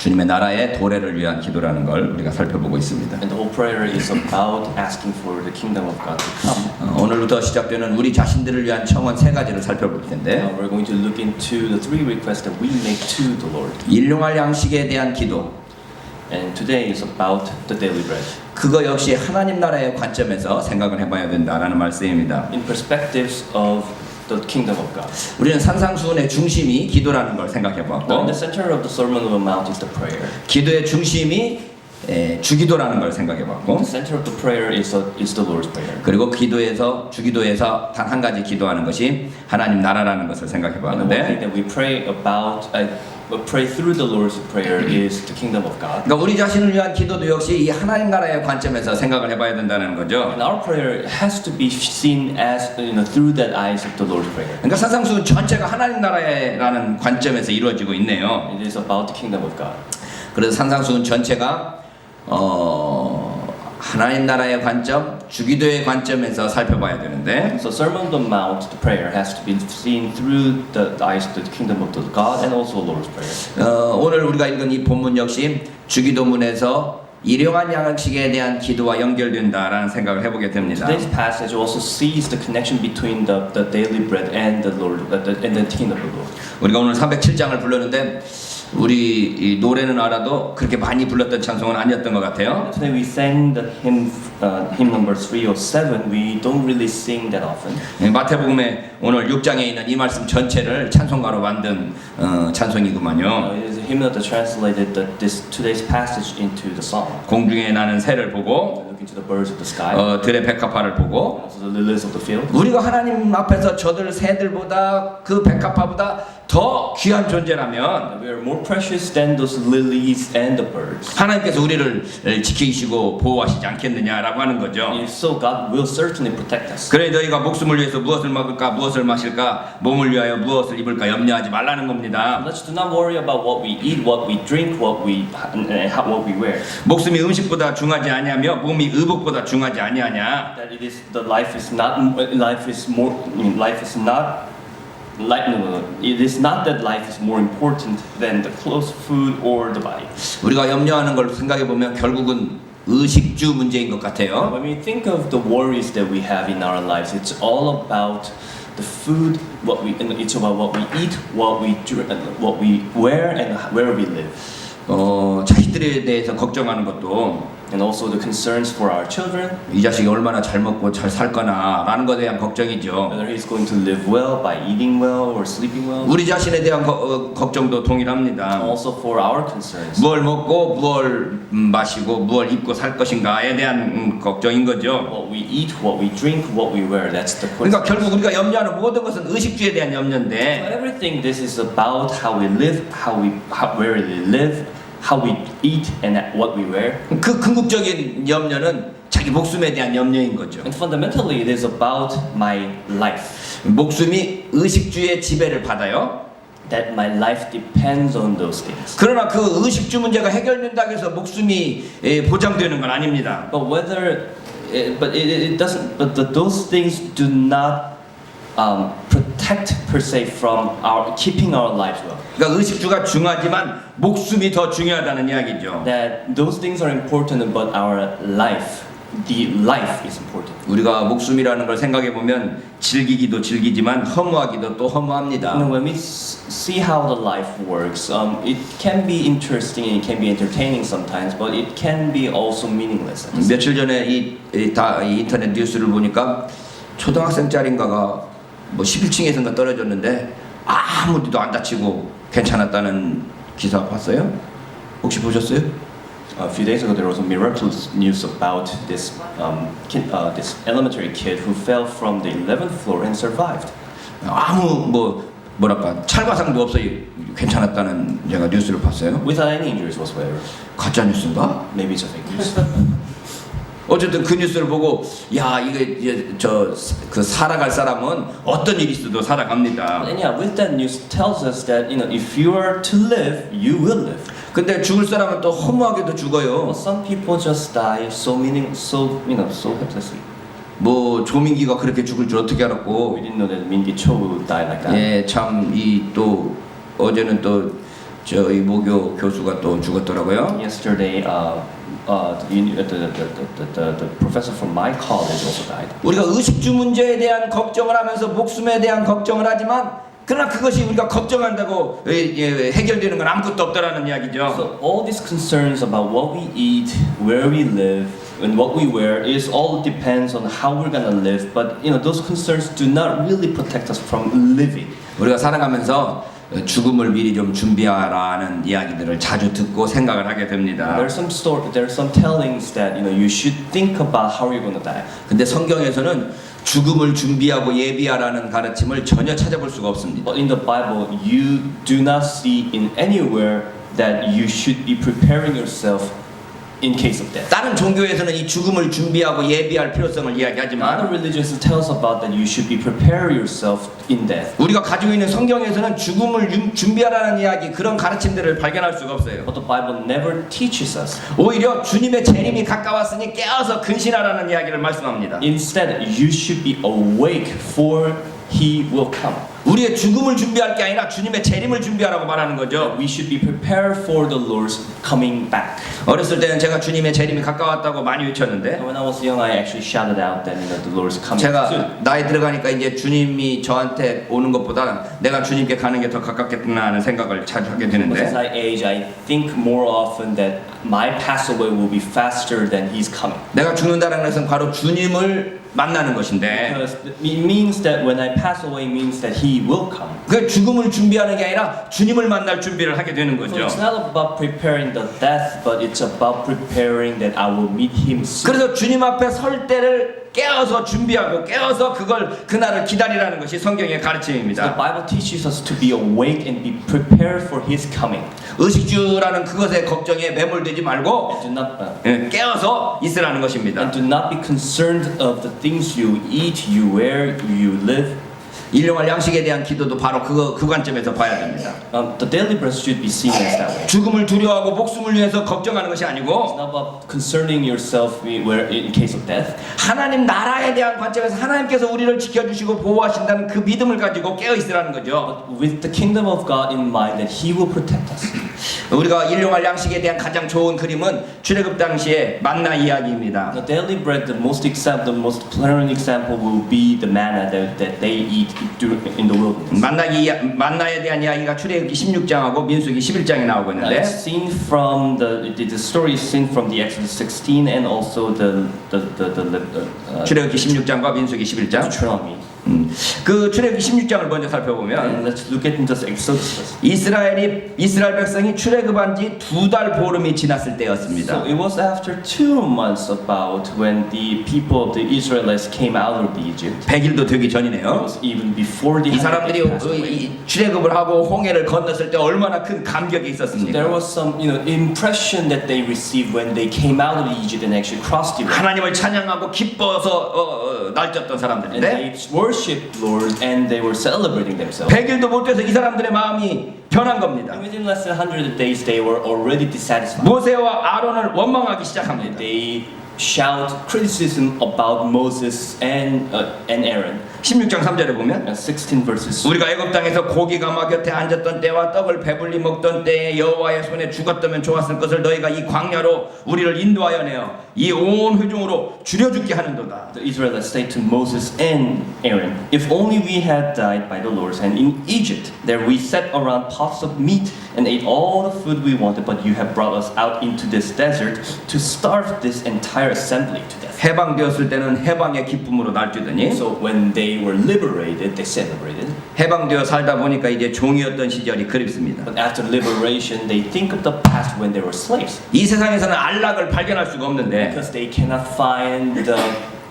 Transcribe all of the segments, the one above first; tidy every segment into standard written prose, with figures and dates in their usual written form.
주님의 나라의 도래를 위한 기도라는 걸 우리가 살펴보고 있습니다. And the whole prayer is about asking for the kingdom of God to come. 오늘부터 시작되는 우리 자신들을 위한 청원 세 가지를 살펴볼 텐데 We're going to look into the three requests that we make to the Lord. 일용할 양식에 대한 기도, And today is about the daily bread. 그거 역시 하나님 나라의 관점에서 생각을 해봐야 된다라는 말씀입니다. In perspectives of the kingdom of God. 우리는 산상수훈의 중심이 기도라는 걸 Now, in 생각해봤고 the center of the Sermon on the Mount is the prayer. 기도의 중심이 주기도라는 걸 The 생각해봤고 center of the prayer is the Lord's prayer. 그리고 주기도에서 단 한 가지 기도하는 것이 하나님 나라라는 것을 And the one thing 생각해봤는데 that we pray about, pray through the Lord's prayer is the kingdom of God. 그러니까 우리 자신을 위한 기도도 역시 이 하나님 나라의 관점에서 생각을 해봐야 된다는 거죠. And our prayer has to be seen as through that eyes of the Lord's prayer. 그러니까 산상수훈 전체가 하나님 나라라는 관점에서 이루어지고 있네요. It is about the kingdom of God. 그래서 산상수훈 전체가 하나님 나라의 관점, 주기도의 관점에서 살펴봐야 되는데 So Sermon on the Mount, the prayer has to be seen through the eyes of the kingdom of the God and also the Lord's prayer. 오늘 우리가 읽은 이 본문 역시 주기도문에서 일용할 양식에 대한 기도와 연결된다라는 생각을 해보게 됩니다. Today's passage also sees the connection between the daily bread and the Lord and the kingdom of the Lord. 우리가 오늘 307장을 불렀는데 우리 이 노래는 알아도 그렇게 많이 불렀던 찬송은 아니었던 것 같아요. Today we sang the hymn number 307. We don't really sing that often. 마태복음에 오늘 6장에 있는 이 말씀 전체를 찬송가로 만든 찬송이구만요. It is a hymn that translated today's passage into the song. 공중에 나는 새를 보고 Look into the birds of the sky, 들의 백합화를 보고 also the lilies of the field. 우리가 하나님 앞에서 저들 새들보다 그 백합화보다 더 귀한 존재라면 We are more precious than those lilies and the birds. 하나님께서 우리를 지키시고 보호하시지 않겠느냐라고 하는 거죠. If so, God will certainly protect us. 그래 너희가 목숨을 위해서 무엇을 먹을까 무엇을 마실까 몸을 위하여 무엇을 입을까 염려하지 말라는 겁니다. Let's do not worry about what we eat, what we drink, what we wear. 목숨이 음식보다 중하지 아니하며 몸이 의복보다 중하지 아니하냐. That it is the life is not life is more life is not like no. It is not that life is more important than the clothes, food, or the body. 우리가 염려하는 걸 생각해 보면 결국은 의식주 문제인 것 같아요. When we think of the worries that we have in our lives, it's all about the food, it's about what we eat, what we drink, what we wear, and where we live. 자식들에 대해서 걱정하는 것도 And also the concerns for our children, 이 자식이 얼마나 잘 먹고 잘 살거나라는 것에 대한 걱정이죠. whether he's going to live well by eating well or sleeping well. 우리 자신에 대한 걱정도 동일합니다. Also for our concerns. 무엇을 먹고 무엇을 마시고 무엇을 입고 살 것인가에 대한 걱정인 거죠. What we eat, what we drink, what we wear. That's the question. 그러니까 결국 우리가 염려하는 모든 것은 의식주에 대한 So 염려인데 everything this is about how we live, where we live, how we eat, and what we wear. 그 궁극적인 염려는 자기 목숨에 대한 염려인 거죠. And fundamentally, it is about my life. 목숨이 의식주의 지배를 받아요. That my life depends on those things. 그러나 그 의식주 문제가 해결된다고 해서 목숨이 보장되는 건 아닙니다. But it doesn't. But those things do not protect per se from keeping our lives well. 그러니까 의식주가 중하지만 목숨이 더 중요하다는 이야기죠. That those things are important, but our life, the life is important. 우리가 목숨이라는 걸 생각해 보면 즐기기도 즐기지만 허무하기도 또 허무합니다. When we see how the life works, it can be interesting and it can be entertaining sometimes, but it can be also meaningless. 며칠 전에 이 인터넷 뉴스를 보니까 초등학생짜리인가가 뭐 11층에선가 떨어졌는데 아무도 안 다치고 괜찮았다는 기사 봤어요? 혹시 보셨어요? A few days ago, there was a miraculous news about this this elementary kid who fell from the 11th floor and survived. 아무 뭐랄까 찰과상도 없어 괜찮았다는 제가 뉴스를 봤어요. Without any injuries whatsoever. 가짜 뉴스인가? Maybe it's a fake news. 어쨌든 그 뉴스를 보고 야 이게 그 살아갈 사람은 어떤 일이 있어도 살아갑니다. And yeah, with that news tells us that if you are to live, you will live. 근데 죽을 사람은 또 허무하게도 죽어요. But some people just die so helplessly. 뭐 조민기가 그렇게 죽을 줄 어떻게 We 알았고. didn't know that Min Gi Cho would die like that. 예, 참 이 또 어제는 또 저희 모교 교수가 또 죽었더라고요. Yesterday, the professor from my college also died. 우리가 의식주 문제에 대한 걱정을 하면서 목숨에 대한 걱정을 하지만 그러나 그것이 우리가 걱정한다고 해결되는 건 아무것도 없다라는 이야기죠. So all these concerns about what we eat, where we live, and what we wear is all depends on how we're gonna live. But those concerns do not really protect us from living. 우리가 살아가면서 죽음을 미리 좀 준비하라는 이야기들을 자주 듣고 생각을 하게 됩니다. There's some tellings that you should think about how you're gonna die. 근데 성경에서는 죽음을 준비하고 예비하라는 가르침을 전혀 찾아볼 수가 없습니다. But in the Bible, you do not see in anywhere that you should be preparing yourself in case of death. 다른 종교에서는 이 죽음을 준비하고 예비할 필요성을 Other 이야기하지만 religions tells about that you should be prepare yourself in death. 우리가 가지고 있는 성경에서는 죽음을 준비하라는 이야기 그런 가르침들을 발견할 수가 없어요. But the Bible never teaches us. 오히려 주님의 재림이 가까웠으니 깨어서 근신하라는 이야기를 말씀합니다. Instead, you should be awake for He will come. 우리의 죽음을 준비할 게 아니라 주님의 재림을 준비하라고 말하는 거죠. We should be prepared for the Lord's coming back. 어렸을 때는 제가 주님의 재림이 가까웠다고 많이 외쳤는데 When I was young, I actually shouted out that the Lord's coming soon. 제가 나이 들어가니까 이제 주님이 저한테 오는 것보다 내가 주님께 가는 게 더 가깝겠구나 하는 생각을 자주 하게 But as 되는데 I age, I think more often that my pass away will be faster than He's coming. 내가 죽는다는 것은 바로 주님을 만나는 것인데 Because it means that when I pass away means that He will come. 그 죽음을 준비하는 게 아니라 주님을 만날 준비를 하게 되는 So 거죠. it's not about preparing the death, but it's about preparing that I will meet Him soon. 그래서 주님 앞에 설 때를 깨어서 준비하고 깨어서 그날을 기다리라는 것이 성경의 The 가르침입니다. Bible teaches us to be awake and be prepared for His coming. 의식주라는 그것에 걱정에 매몰되지 말고 And 깨어서 있으라는 것입니다. do not be concerned of the things you eat, you wear, you live. 일용할 양식에 대한 기도도 바로 그 관점에서 봐야 됩니다. The daily bread should be seen as that way. 죽음을 두려워하고 목숨을 위해서 걱정하는 것이 It's 아니고 not about concerning yourself in case of death. 하나님 나라에 대한 관점에서 하나님께서 우리를 지켜주시고 보호하신다는 그 믿음을 가지고 깨어 있으라는 거죠. But with the kingdom of God in mind that He will protect us. 우리가 일용할 양식에 대한 가장 좋은 그림은 출애굽 당시의 만나 이야기입니다. The daily bread, the most glaring example will be the manna that they eat in the wilderness. 만나에 대한 이야기가 출애굽기 16장하고 민수기 11장에 나오고 있는데 It's seen from the story is seen from the Exodus 16 and also the 출애굽기 16장과 민수기 11장. Deuteronomy. 그 출애굽기 16장을 먼저 살펴보면 And let's look at into Exodus. 이스라엘 백성이 출애굽한 지 2달 보름이 지났을 때였습니다. So it was after 2 months about when the people of the Israelites came out of Egypt. 100일도 되기 It 전이네요. was even before the 이 사람들이 100 passed away. 이 출애굽을 하고 홍해를 건넜을 때 얼마나 큰 감격이 There 있었습니까? was some, impression that they received when they came out of Egypt and actually crossed the river. 하나님을 찬양하고 기뻐서 날뛰었던 And 사람들인데 they worshipped Lord and they were celebrating themselves. 100일도 못 돼서 이 사람들의 마음이 변한 겁니다. And within less than 100 days, they were already dissatisfied. 모세와 아론을 원망하기 시작합니다. They shout criticism about Moses and Aaron. 16장 3절에 보면 16 verses. 우리가 애굽 땅에서 고기 가마 곁에 앉았던 때와 떡을 배불리 먹던 때에 여호와의 손에 죽었다면 좋았을 것을 너희가 이 광야로 우리를 인도하여 내어 이 온 회중으로 줄여 죽게 하는도다. The Israelites say to Moses and Aaron, if only we had died by the Lord's hand in Egypt, there we sat around pots of meat and ate all the food we wanted, but you have brought us out into this desert to starve this entire assembly to death. 해방되었을 때는 해방의 기쁨으로 날뛰더니 So when they were liberated, they celebrated. 해방되어 살다 보니까 이제 종이었던 시절이 그립습니다. But after liberation, they think of the past when they were slaves. 이 세상에서는 안락을 발견할 수가 없는데 Because they cannot find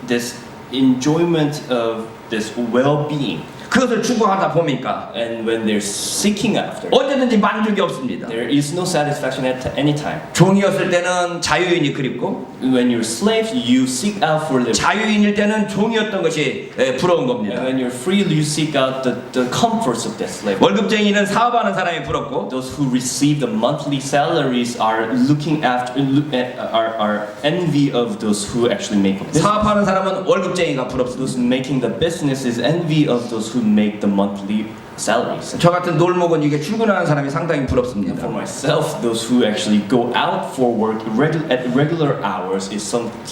this enjoyment of this well-being. 그것을 추구하다 보니까 And when they're seeking after, 언제든지 만족이 없습니다. there is no satisfaction at any time. 종이었을 때는 자유인이 그립고 When you're slaves, you seek out for liberty. 자유인일 때는 종이었던 것이 부러운 겁니다. And when you're free, you seek out the comforts of that slavery. 월급쟁이는 사업하는 사람이 부럽고 Those who receive the monthly salaries are looking after, are envy of those who actually make a business. 사업하는 사람은 월급쟁이가 부럽습니다. Those making the business is envy of those who make the monthly salaries. 저 같은 놀목은 이게 출근하는 사람이 상당히 부럽습니다. For myself, those who actually go out for work at regular hours is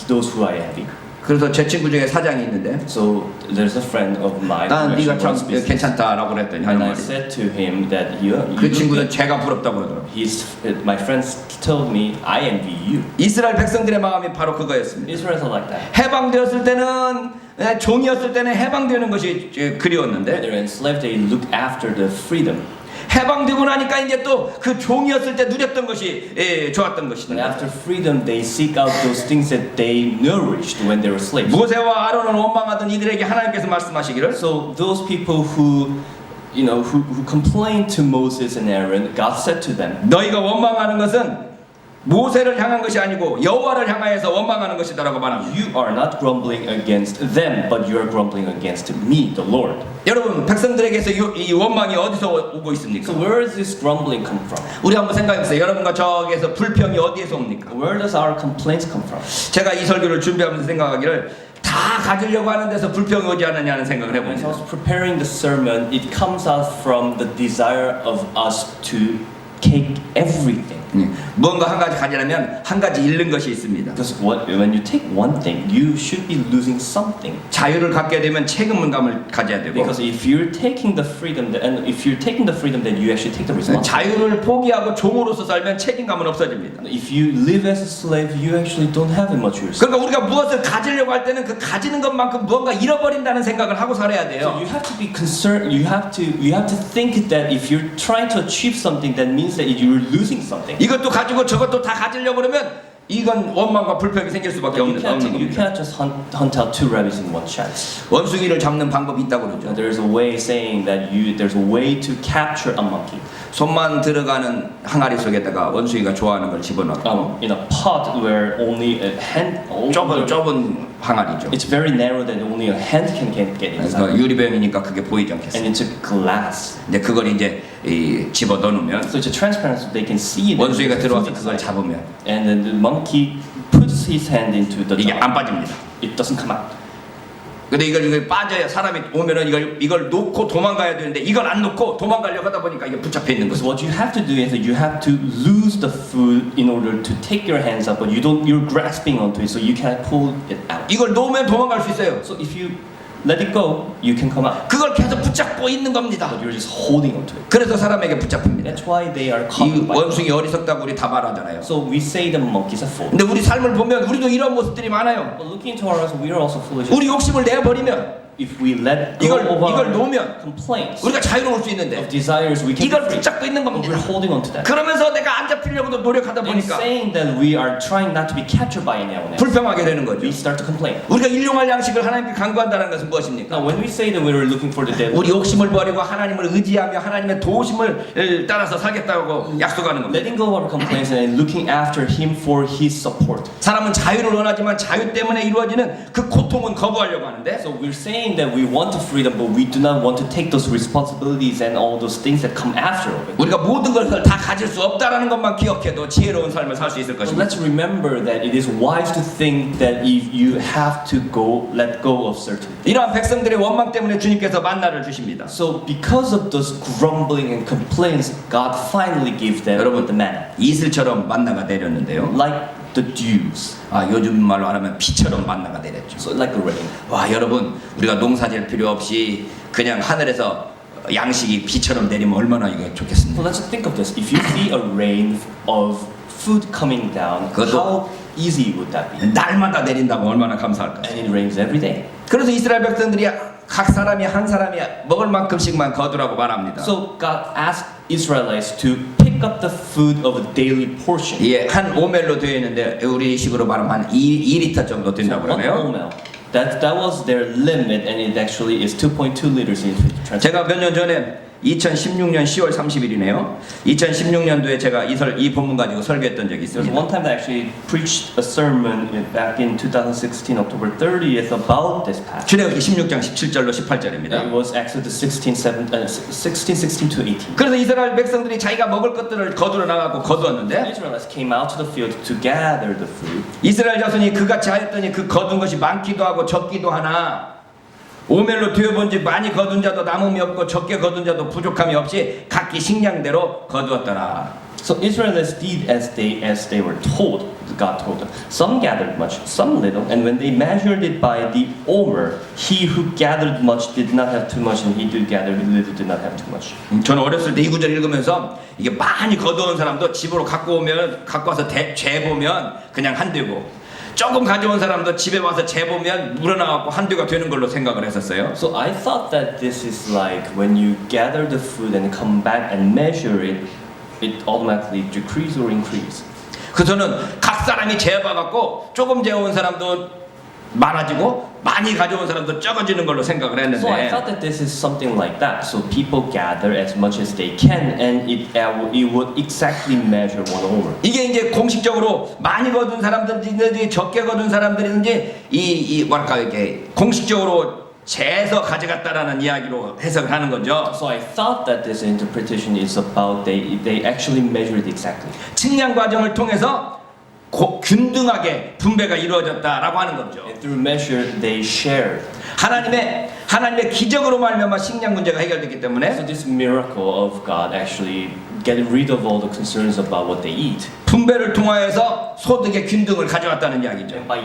those who I envy. 그래서 제 친구 중에 사장이 있는데 So there's a friend of mine 난 who 네가 actually 참 runs business. 괜찮다라고 그랬더니 하는 And I 말이 said to him that 그 친구는 제가 부럽다고 그러더라고요. my friends told me I envy you. 이스라엘 백성들의 마음이 바로 그거였습니다. Israelites are like that. 해방되었을 때는 종이었을 때는 해방되는 것이 When 그리웠는데 they're enslaved, they look after the freedom. 해방되고 나니까 이제 또 그 종이었을 때 누렸던 것이 좋았던 And 것이다. after freedom, they seek out those things that they nourished when they were slaves. 모세와 아론을 원망하던 이들에게 하나님께서 말씀하시기를 So those people who complained to Moses and Aaron, God said to them, 너희가 원망하는 것은 모세를 향한 것이 아니고 여호와를 향하여서 원망하는 것이다라고 말합니다. you are not grumbling against them, but you are grumbling against me, the Lord. 여러분 백성들에게서 이 원망이 어디서 오고 So 있습니까? where does this grumbling come from? 우리 한번 생각해보세요. 여러분과 저에게서 불평이 어디에서 옵니까? Where does our complaints come from? 제가 이 설교를 준비하면서 생각하기를 다 가지려고 하는 데서 불평이 오지 않느냐는 생각을 As I 해봅니다. was preparing the sermon, it comes out from the desire of us to take everything. 뭔가 한 가지 가지려면 한 가지 잃는 것이 있습니다. Because when you take one thing, you should be losing something. 자유를 갖게 되면 책임감을 가져야 되고 Because if you're taking the freedom, then you actually take the responsibility. 자유를 포기하고 종으로서 살면 책임감은 없어집니다. If you live as a slave, you actually don't have much yourself. 그러니까 우리가 무엇을 가지려고 할 때는 그 가지는 것만큼 무언가 잃어버린다는 생각을 하고 살아야 So 돼요. you have to be concerned. You have to think that if you're trying to achieve something, that means that you're losing something. 이것도 가지고 저것도 다 가지려고 그러면 이건 원망과 불평이 생길 수밖에 You 없는 can't 겁니다. just hunt out two rabbits in one chance. 원숭이를 잡는 방법이 있다고 그러죠. There's a way saying that there's a way to capture a monkey. 손만 들어가는 항아리 속에다가 원숭이가 좋아하는 걸 집어넣고 In a pot where only a hand. 좁은 항아리죠. It's very narrow that only a hand can get 그래서 inside. 유리병이니까 그게 보이지 And 않겠어요. it's a glass. 근데 그걸 이제 집어 넣으면 So it's a transparent, so they can see it. 원숭이가 들어와서 그걸 잡으면 And then the monkey puts his hand into the 이게 jar. 안 빠집니다. It doesn't come out. 근데 이걸 빠져야 사람이 오면은 이걸 놓고 도망가야 되는데 이걸 안 놓고 도망가려고 하다 보니까 이게 붙잡혀 있는 So 거죠. what you have to do is that you have to lose the food in order to take your hands up, but you're grasping onto it, so you can't pull it out. 이걸 놓으면 도망갈 수 있어요. So if you let it go, you can come out. 그걸 계속 붙잡고 있는 겁니다. But you're just holding onto it. 그래서 사람에게 붙잡힙니다. That's why they are 이 caught by. 원숭이 어리석다고 우리 다 말하잖아요. So we say the monkeys are fool. 근데 우리 삶을 보면 우리도 이런 모습들이 많아요. But looking into our lives, we are also foolish. 우리 욕심을 내버리면 If we let go 이걸 of our 놓으면 complaints, 우리가 자유로울 수 of 있는데 desires, we can be 이걸 free. 붙잡고 있는 But 겁니다. we're holding onto that. 그러면서 내가 안 잡히려고도 노력하다 In 보니까 saying that we are trying not to be captured by anyone else, 불평하게 되는 거죠. we start to complain. 우리가 일용할 양식을 하나님께 간구한다는 것은 무엇입니까? Now, when we say that we are looking for the devil, 우리 욕심을 버리고 하나님을 의지하며 하나님의 도우심을 따라서 살겠다고 약속하는 겁니다. letting go of our complaints and looking after Him for His support. 사람은 자유를 원하지만 자유 때문에 이루어지는 그 고통은 거부하려고 하는데 So we're saying that we want the freedom, but we do not want to take those responsibilities and all those things that come after of it. 우리가 모든 것을 다 가질 수 없다라는 것만 기억해도 지혜로운 삶을 살 수 있을 So 것입니다. let's remember that it is wise to think that if you have to let go of certain things. 이러한 백성들의 원망 때문에 주님께서 만나를 주십니다. So because of those grumbling and complaints, God finally gives them 여러분, the manna, 이슬처럼 만나가 내렸는데요. like the dews, 요즘 말로 하면 비처럼 만나가 내렸죠. so like the rain. 와, 여러분, 우리가 농사질 필요 없이 그냥 하늘에서 양식이 비처럼 내리면 얼마나 이게 So 좋겠습니까? let's think of this. If you see a rain of food coming down, 그것도- how easy would that be? 날마다 내린다고 얼마나 감사할까? And it rains every day. 그래서 이스라엘 백성들이 각 사람이 한 사람이 먹을 만큼씩만 거두라고 말합니다. So God asked Israelites to pick up the food of a daily portion. 예, 한 오멜로 되어 있는데 우리 식으로 말하면 한 2리터 정도 So 된다고 one 그러네요. omer. That was their limit, and it actually is 2.2 liters in translation. 제가 몇 년 전에 2016년 10월 30일이네요. 2016년도에 제가 이 본문 가지고 설교했던 적이 There was 있습니다. one time that I actually preached a sermon back in 2016, October 30th, about this passage. 출애굽기 16장 17절로 It 18절입니다. was Exodus 16 to 18. 그래서 이스라엘 백성들이 자기가 먹을 것들을 거두러 나가고 거두었는데 Israelites came out to the field to gather the food. 이스라엘 자손이 그같이 하였더니 그 거둔 것이 많기도 하고 적기도 하나 오멜로 되어본즉 많이 거둔 자도 남음이 없고 적게 거둔 자도 부족함이 없이 각기 식량대로 거두었더라. So Israelites did as they were told. God told them. Some gathered much, some little, and when they measured it by the omer, he who gathered much did not have too much, and he who gathered little did not have too much. 저는 어렸을 때 이 구절 읽으면서 이게 많이 거두온 사람도 집으로 갖고 와서 재보면 그냥 한 대고, 조금 가져온 사람도 집에 와서 재보면 물어나갖고 한 대가 되는 걸로 생각을 했었어요. So I thought that this is like when you gather the food and come back and measure it, it automatically decrease or increase. 그래서 저는 각 사람이 재봐갖고 조금 재온 사람도 많아지고 많이 가져온 사람도 적어지는 걸로 생각을 So I 했는데, thought that this is something like that. So people gather as much as they can, and it would exactly measure one omer. 이게 이제 공식적으로 많이 거둔 사람들인지 적게 거둔 사람들인지 이 뭐랄까 이렇게 공식적으로 재서 가져갔다라는 이야기로 해석을 하는 거죠. So I thought that this interpretation is about they actually measured exactly. 측량 과정을 통해서 균등하게 분배가 이루어졌다라고 하는 거죠. And through measure they shared. 하나님의 기적으로 말미암아 식량 문제가 해결됐기 So 때문에 this miracle of God actually getting rid of all the concerns about what they eat. 분배를 통하여서 소득의 균등을 가져왔다는 이야기죠. And by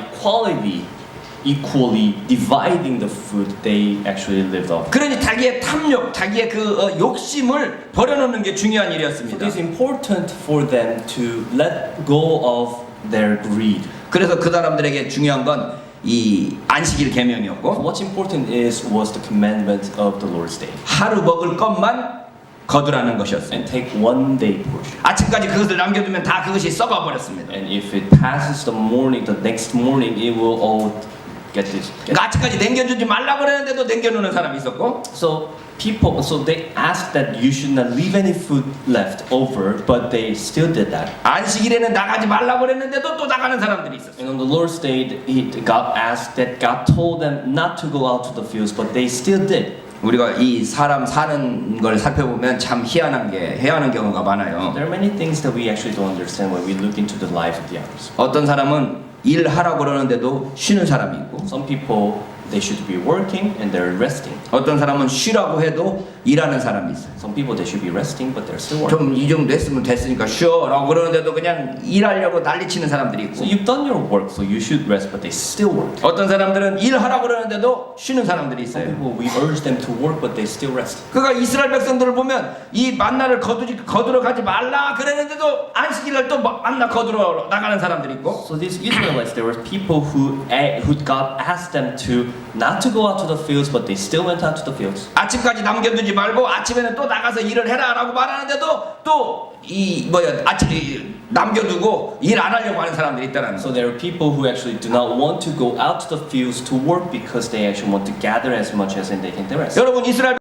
equally dividing the food, they actually lived off. 그러니 자기의 탐욕, 자기의 그 욕심을 버려놓는 게 중요한 So 일이었습니다. it is important for them to let go of their greed. 그래서 그 사람들에게 중요한 건 이 안식일 So 계명이었고, what's important was the commandment of the Lord's Day. 하루 먹을 것만 거두라는 것이었습니다. And take one day portion. 아침까지 그것을 남겨두면 다 그것이 썩어 버렸습니다. And if it passes the morning, the next morning, it will all get this. 그러니까 아침까지 남겨주지 말라고 그랬는데도 남겨놓는 사람이 있었고, So they asked that you should not leave any food left over, but they still did that. 안식일에는 나가지 말라고 그랬는데도 또 나가는 사람들이 있었어요. And on the Lord's Day, God told them not to go out to the fields, but they still did. 우리가 이 사람 사는 걸 살펴보면 참 해하는 경우가 많아요. There are many things that we actually don't understand when we look into the life of the others. 어떤 사람은 일하라고 그러는데도 쉬는 사람이 있고, Some people, they should be working and they're resting. 어떤 사람은 쉬라고 해도 일하는 사람이 있어요. Some people, they should be resting, but they're still working. 좀 이 정도 했으면 됐으니까 쉬어라고 그러는데도 그냥 일하려고 난리치는 사람들이 So 있고, you've done your work, so you should rest, but they still work. 어떤 사람들은 일하라고 그러는데도 쉬는 사람들이 Some 있어요. people, we urge them to work, but they still rest. 그러니까 이스라엘 백성들을 보면 이 만나를 거두러 가지 말라 그랬는데도 안식일날 또 만나 거두러 나가는 사람들이 있고, So these Israelites, there were people who God asked them to not to go out to the fields, but they still went out to the fields. 아침까지 남겨두지 말고 아침에는 또 나가서 일을 해라라고 말하는데도 또 아침에 남겨두고 일 안 하려고 하는 사람들이 있다는 So 거. there are people who actually do not want to go out to the fields to work because they actually want to gather as much as they can the rest. 여러분 이스라엘